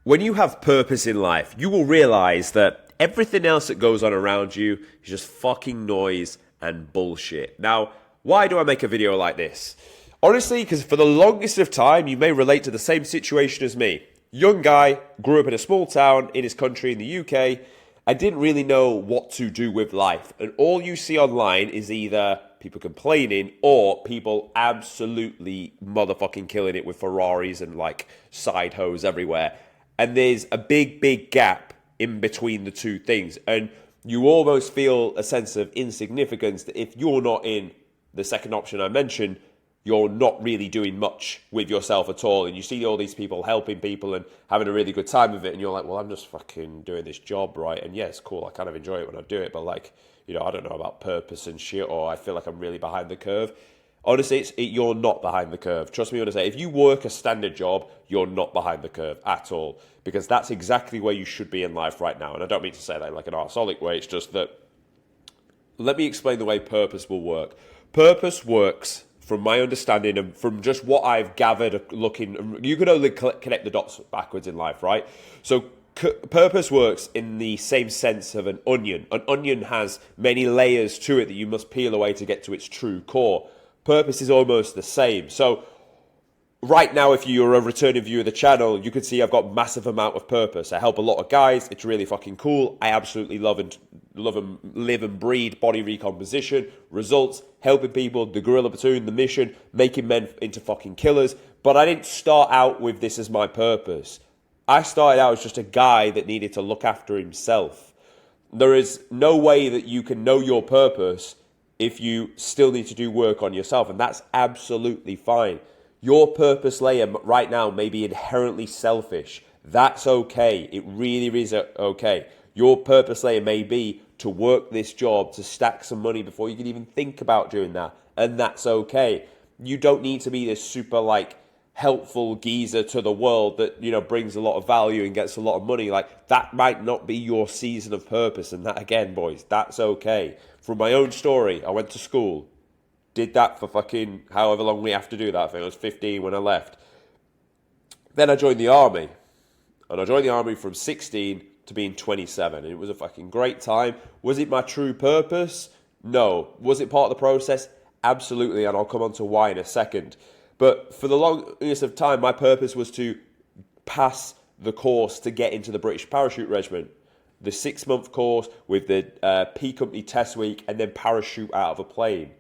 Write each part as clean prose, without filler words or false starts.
When you have purpose in life, you will realize that everything else that goes on around you is just fucking noise and bullshit. Now, why do I make a video like this? Honestly, because for the longest of time, you may relate to the same situation as me. Young guy, grew up in a small town in his country in the UK. I didn't really know what to do with life. And all you see online is either people complaining or people absolutely motherfucking killing it with Ferraris and like side hoes everywhere. And there's a big, big gap in between the two things. And you almost feel a sense of insignificance that if you're not in the second option I mentioned, you're not really doing much with yourself at all. And you see all these people helping people and having a really good time with it. And you're like, well, I'm just fucking doing this job, right? And yeah, it's cool. I kind of enjoy it when I do it. But like, you know, I don't know about purpose and shit, or I feel like I'm really behind the curve. Honestly, you're not behind the curve. Trust me when I say, if you work a standard job, you're not behind the curve at all. Because that's exactly where you should be in life right now. And I don't mean to say that in like an arseholic way. It's just that, let me explain the way purpose will work. Purpose works, from my understanding and from just what I've gathered looking, you can only connect the dots backwards in life, right? So purpose works in the same sense of an onion. An onion has many layers to it that you must peel away to get to its true core. Purpose is almost the same. So right now, if you're a returning viewer of the channel, you can see I've got massive amount of purpose. I help a lot of guys. It's really fucking cool. I absolutely love and live and breed body recomposition, results, helping people, the guerrilla platoon, the mission, making men into fucking killers. But I didn't start out with this as my purpose. I started out as just a guy that needed to look after himself. There is no way that you can know your purpose if you still need to do work on yourself, and that's absolutely fine. Your purpose layer right now may be inherently selfish. That's okay. It really is okay. Your purpose layer may be to work this job, to stack some money before you can even think about doing that, and that's okay. You don't need to be this super like helpful geezer to the world that, you know, brings a lot of value and gets a lot of money. Like, that might not be your season of purpose, and that, again, boys, that's okay. From my own story, I went to school, did that for fucking however long we have to do that. I think I was 15 when I left. Then I joined the army, and I joined the army from 16 to being 27, and it was a fucking great time. Was it my true purpose? No. Was it part of the process? Absolutely, and I'll come on to why in a second. But for the longest of time, my purpose was to pass the course to get into the British Parachute Regiment. The 6-month course with the P Company test week and then parachute out of a plane.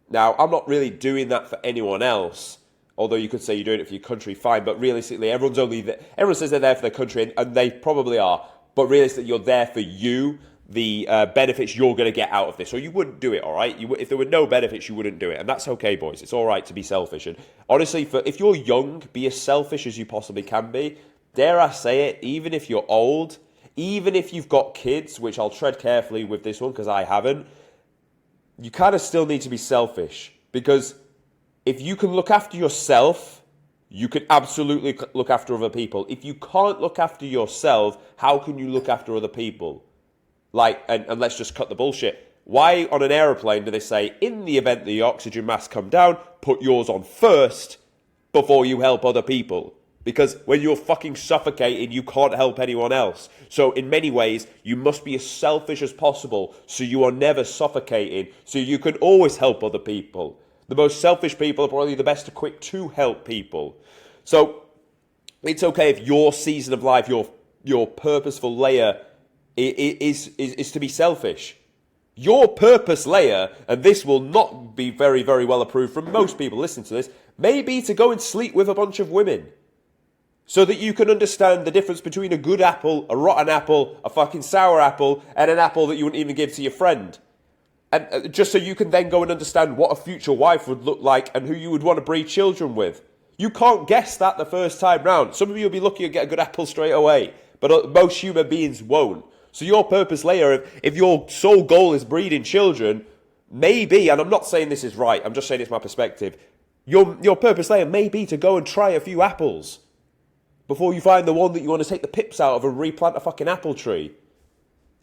Now, I'm not really doing that for anyone else, although you could say you're doing it for your country, fine. But realistically, everyone says they're there for their country, and they probably are. But realistically, you're there for you, the benefits you're going to get out of this, or you wouldn't do it, all right? If there were no benefits, you wouldn't do it, and that's okay, boys. It's all right to be selfish. And honestly, if you're young, be as selfish as you possibly can be. Dare I say it, even if you're old, even if you've got kids, which I'll tread carefully with this one because I haven't, you kind of still need to be selfish, because if you can look after yourself, you can absolutely look after other people. If you can't look after yourself, how can you look after other people? Like, and let's just cut the bullshit. Why on an aeroplane do they say, in the event the oxygen mask come down, put yours on first before you help other people? Because when you're fucking suffocating, you can't help anyone else. So in many ways, you must be as selfish as possible so you are never suffocating, so you can always help other people. The most selfish people are probably the best equipped to help people. So it's okay if your season of life, your purposeful layer is to be selfish. Your purpose layer, and this will not be very, very well approved from most people listening to this, may be to go and sleep with a bunch of women. So that you can understand the difference between a good apple, a rotten apple, a fucking sour apple, and an apple that you wouldn't even give to your friend. And just so you can then go and understand what a future wife would look like and who you would want to breed children with. You can't guess that the first time round. Some of you will be lucky to get a good apple straight away, but most human beings won't. So your purpose layer, if your sole goal is breeding children, maybe, and I'm not saying this is right, I'm just saying it's my perspective, your purpose layer may be to go and try a few apples before you find the one that you want to take the pips out of and replant a fucking apple tree.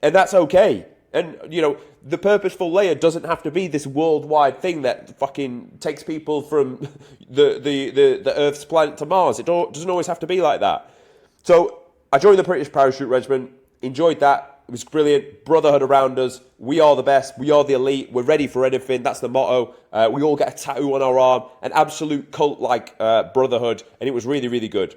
And that's okay. And, you know, the purposeful layer doesn't have to be this worldwide thing that fucking takes people from the Earth's planet to Mars. It doesn't always have to be like that. So I joined the British Parachute Regiment, enjoyed that. It was brilliant. Brotherhood around us. We are the best. We are the elite. We're ready for anything. That's the motto. We all get a tattoo on our arm. An absolute cult-like brotherhood. And it was really, really good.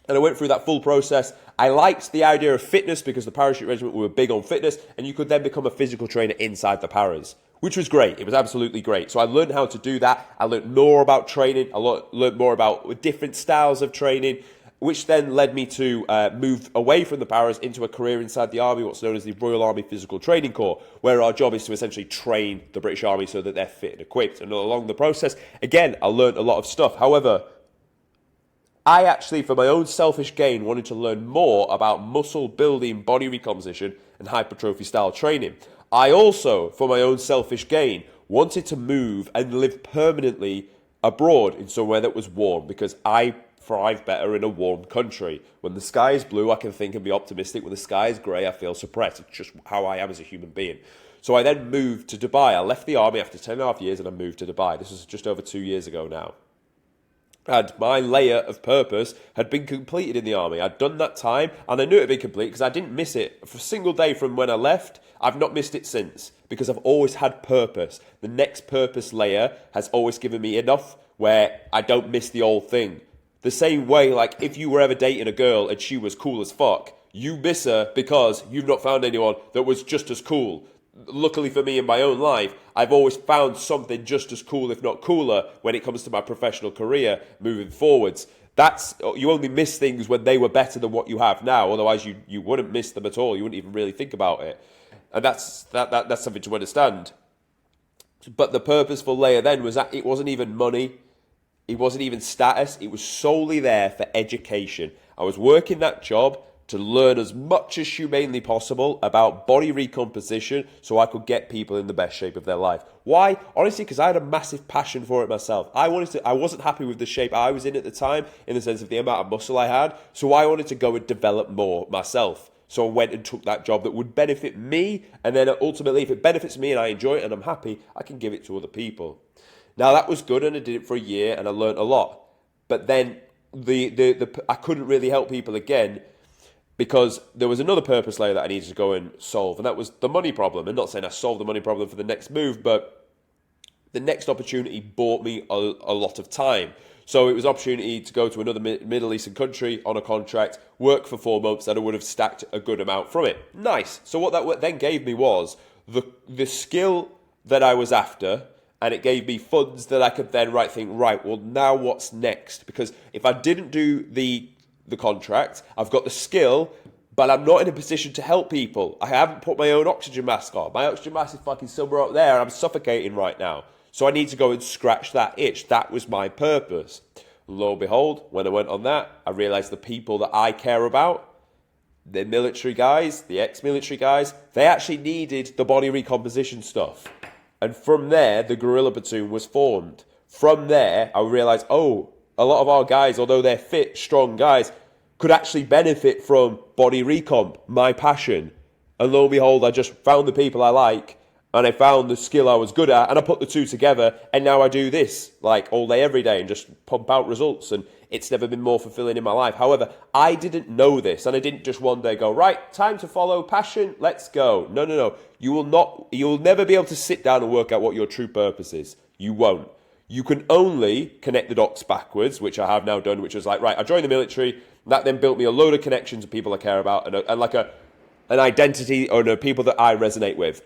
And I went through that full process. I liked the idea of fitness because the Parachute Regiment were big on fitness. And you could then become a physical trainer inside the paras, which was great. It was absolutely great. So I learned how to do that. I learned more about training. I learned more about different styles of training, which then led me to move away from the paras into a career inside the Army, what's known as the Royal Army Physical Training Corps, where our job is to essentially train the British Army so that they're fit and equipped. And along the process, again, I learned a lot of stuff. However, I actually, for my own selfish gain, wanted to learn more about muscle building, body recomposition, and hypertrophy style training. I also, for my own selfish gain, wanted to move and live permanently abroad in somewhere that was warm, because I thrive better in a warm country. When the sky is blue, I can think and be optimistic. When the sky is grey, I feel suppressed. It's just how I am as a human being. So I then moved to Dubai. I left the army after 10.5 years and I moved to Dubai. This was just over 2 years ago now. And my layer of purpose had been completed in the army. I'd done that time and I knew it had been complete because I didn't miss it for a single day from when I left. I've not missed it since because I've always had purpose. The next purpose layer has always given me enough where I don't miss the old thing. The same way, like, if you were ever dating a girl and she was cool as fuck, you miss her because you've not found anyone that was just as cool. Luckily for me in my own life, I've always found something just as cool, if not cooler, when it comes to my professional career moving forwards. You only miss things when they were better than what you have now. Otherwise, you wouldn't miss them at all. You wouldn't even really think about it. And that's something to understand. But the purposeful layer then was that it wasn't even money. It wasn't even status. It was solely there for education. I was working that job to learn as much as humanely possible about body recomposition so I could get people in the best shape of their life. Why? Honestly, because I had a massive passion for it myself. I wasn't happy with the shape I was in at the time, in the sense of the amount of muscle I had, so I wanted to go and develop more myself. So I went and took that job that would benefit me, and then ultimately, if it benefits me and I enjoy it and I'm happy, I can give it to other people. Now, that was good, and I did it for a year, and I learned a lot. But then I couldn't really help people again because there was another purpose layer that I needed to go and solve, and that was the money problem. I'm not saying I solved the money problem for the next move, but the next opportunity bought me a lot of time. So it was an opportunity to go to another Middle Eastern country on a contract, work for 4 months, and I would have stacked a good amount from it. Nice. So what that then gave me was the skill that I was after, and it gave me funds that I could then think, right, well, now what's next? Because if I didn't do the contract, I've got the skill, but I'm not in a position to help people. I haven't put my own oxygen mask on. My oxygen mask is fucking somewhere up there. I'm suffocating right now. So I need to go and scratch that itch. That was my purpose. Lo and behold, when I went on that, I realized the people that I care about, the military guys, the ex-military guys, they actually needed the body recomposition stuff. And from there, the guerrilla platoon was formed. From there, I realized, a lot of our guys, although they're fit, strong guys, could actually benefit from body recomp, my passion. And lo and behold, I just found the people I like, and I found the skill I was good at, and I put the two together, and now I do this, like, all day, every day, and just pump out results, and it's never been more fulfilling in my life. However, I didn't know this, and I didn't just one day go, right, time to follow passion, let's go. No. You will never be able to sit down and work out what your true purpose is. You won't. You can only connect the dots backwards, which I have now done, which was like, right, I joined the military. That then built me a load of connections of people I care about and like an identity or people that I resonate with.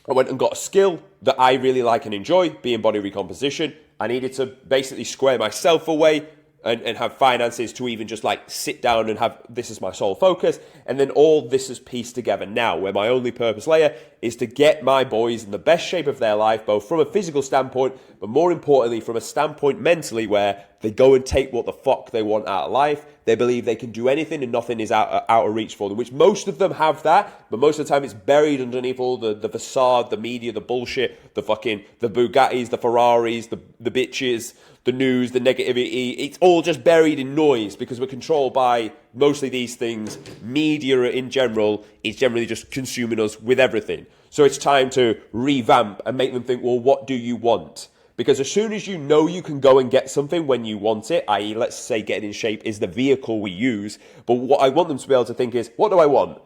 I went and got a skill that I really like and enjoy, being body recomposition. I needed to basically square myself away and have finances to even just like sit down and have this as my sole focus. And then all this is pieced together now, where my only purpose layer is to get my boys in the best shape of their life, both from a physical standpoint, but more importantly, from a standpoint mentally, where they go and take what the fuck they want out of life. They believe they can do anything and nothing is out of reach for them, which most of them have that, but most of the time it's buried underneath all the facade, the media, the bullshit, the Bugattis, the Ferraris, the bitches, the news, the negativity. It's all just buried in noise because we're controlled by mostly these things. Media in general is generally just consuming us with everything. So it's time to revamp and make them think, well, what do you want? Because as soon as you know you can go and get something when you want it, i.e. let's say getting in shape is the vehicle we use, but what I want them to be able to think is, what do I want?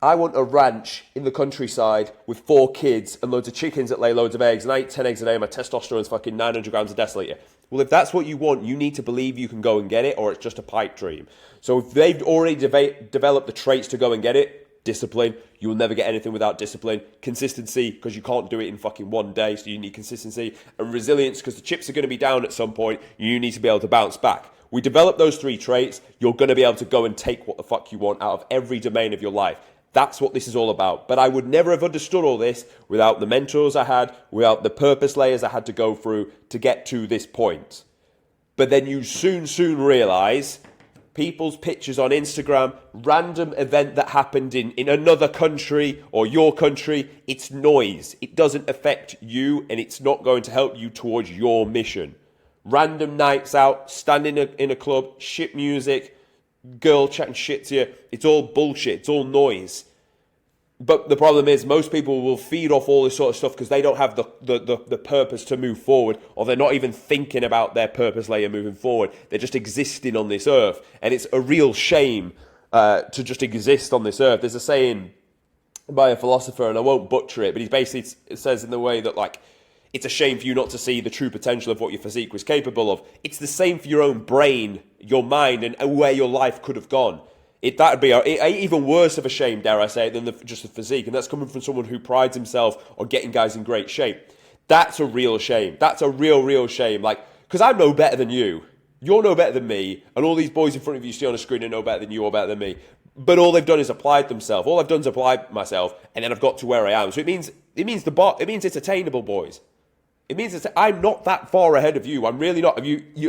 I want a ranch in the countryside with 4 kids and loads of chickens that lay loads of eggs, and I eat 10 eggs a day and my testosterone's fucking 900 grams a deciliter. Well, if that's what you want, you need to believe you can go and get it, or it's just a pipe dream. So if they've already developed the traits to go and get it, discipline, you will never get anything without discipline. Consistency, because you can't do it in fucking one day, so you need consistency. And resilience, because the chips are going to be down at some point, you need to be able to bounce back. We develop those 3 traits, you're going to be able to go and take what the fuck you want out of every domain of your life. That's what this is all about. But I would never have understood all this without the mentors I had, without the purpose layers I had to go through to get to this point. But then you soon realize people's pictures on Instagram, random event that happened in another country or your country, it's noise. It doesn't affect you, and it's not going to help you towards your mission. Random nights out, standing in a club, shit music, girl chatting shit to you, it's all bullshit, it's all noise. But the problem is most people will feed off all this sort of stuff because they don't have the purpose to move forward, or they're not even thinking about their purpose layer moving forward. They're just existing on this earth. And it's a real shame to just exist on this earth. There's a saying by a philosopher, and I won't butcher it, but he basically says in the way that, like, it's a shame for you not to see the true potential of what your physique was capable of. It's the same for your own brain, your mind, and where your life could have gone. That would be even worse of a shame, dare I say, than just the physique. And that's coming from someone who prides himself on getting guys in great shape. That's a real shame. That's a real shame. Like, because I'm no better than you. You're no better than me. And all these boys in front of you see on a screen are no better than you or better than me. But all they've done is applied themselves. All I've done is applied myself, and then I've got to where I am. So it means it's attainable, boys. It means that I'm not that far ahead of you. I'm really not.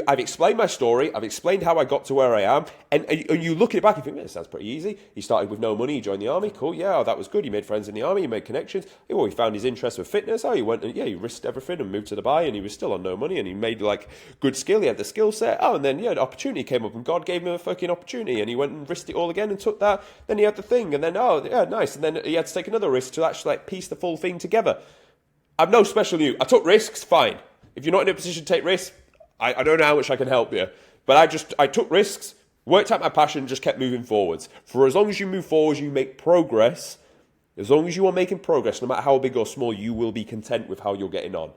I've explained my story. I've explained how I got to where I am. And you look at it back, you think, this sounds pretty easy. He started with no money. He joined the army. Cool. Yeah, that was good. He made friends in the army. He made connections. He found his interest with fitness. He went and, he risked everything and moved to Dubai, and he was still on no money, and he made, like, good skill. He had the skill set. And then, the opportunity came up, and God gave him a fucking opportunity, and he went and risked it all again and took that. Then he had the thing, and then, nice. And then he had to take another risk to actually, like, piece the full thing together. I'm no special you. I took risks, fine. If you're not in a position to take risks, I don't know how much I can help you. But I took risks, worked out my passion, just kept moving forwards. For as long as you move forwards, you make progress. As long as you are making progress, no matter how big or small, you will be content with how you're getting on.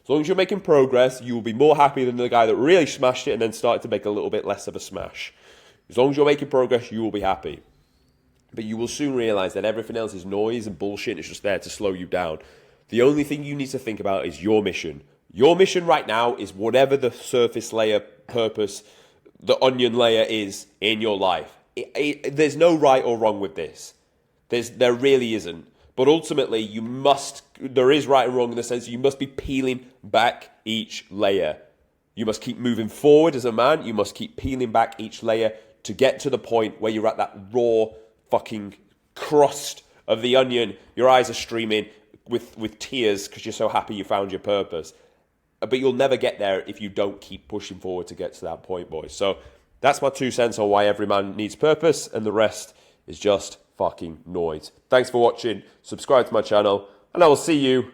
As long as you're making progress, you will be more happy than the guy that really smashed it and then started to make a little bit less of a smash. As long as you're making progress, you will be happy. But you will soon realize that everything else is noise and bullshit, and it's just there to slow you down. The only thing you need to think about is your mission. Your mission right now is whatever the surface layer purpose, the onion layer is in your life. There's no right or wrong with this. There really isn't. But ultimately, there is right and wrong in the sense that you must be peeling back each layer. You must keep moving forward as a man. You must keep peeling back each layer to get to the point where you're at that raw fucking crust of the onion. Your eyes are streaming with tears because you're so happy you found your purpose. But you'll never get there if you don't keep pushing forward to get to that point, boys. So that's my 2 cents on why every man needs purpose, and the rest is just fucking noise. Thanks for watching. Subscribe to my channel, and I will see you